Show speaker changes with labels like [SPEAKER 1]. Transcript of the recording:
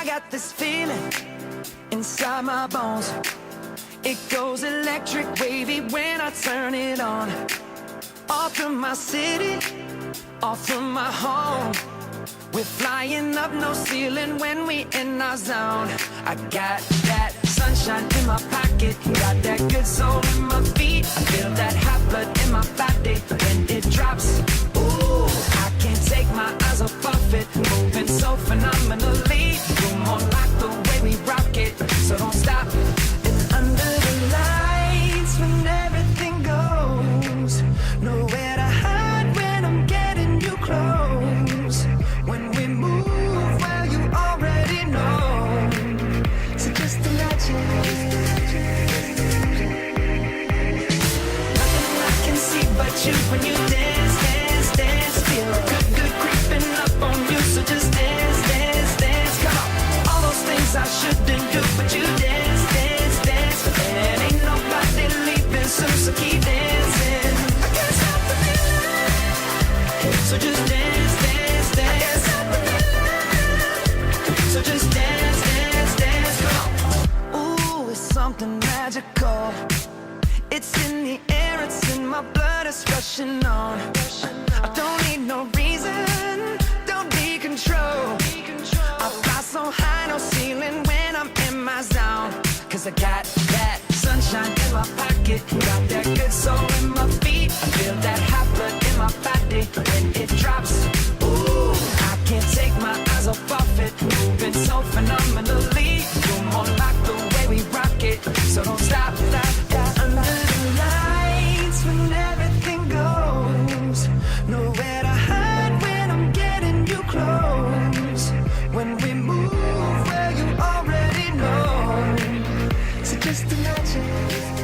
[SPEAKER 1] got this feeling inside my bones. It goes electric wavy when I turn it on. All through my city, all through my home. We're flying up, no ceiling when we in our zone. I got that sunshine in my pocket, got that good soul in my feet. I feel that hot blood in my body when it drops. Ooh, I can't take my eyes off it, moving so phenomenally. You're more like the way we rock it, so don't stop. And under the lights when everything goes, nowhere to hide when I'm getting you close. When we move, well, you already know. So just imagine. Nothing I can see but you when you dance, dance, dance. Feel good, good creeping up on you. So just dance, dance, dance. Come on. All those things I shouldn't do, but you dance, dance, dance. And ain't nobody leaving soon, so keep dancing. I can't stop the feeling. So just dance, dance, dance. So just dance, dance, dance, come on. Ooh, it's something magical. It's in the air, it's in my blood, it's rushing on. I don't need no reason, don't need control. I fly so high, no ceiling when I'm in my zone. Cause I got that sunshine in my pocket, got that good soul in my feet. I feel that hot blood in my body when it drops. Ooh, I can't take my eyes off it, moving so phenomenally. You're more like the way we rock it, so don't stop, stop, stop. Under the lights when everything goes, nowhere to hide when I'm getting you close. When we move, well, you already know. So just imagine.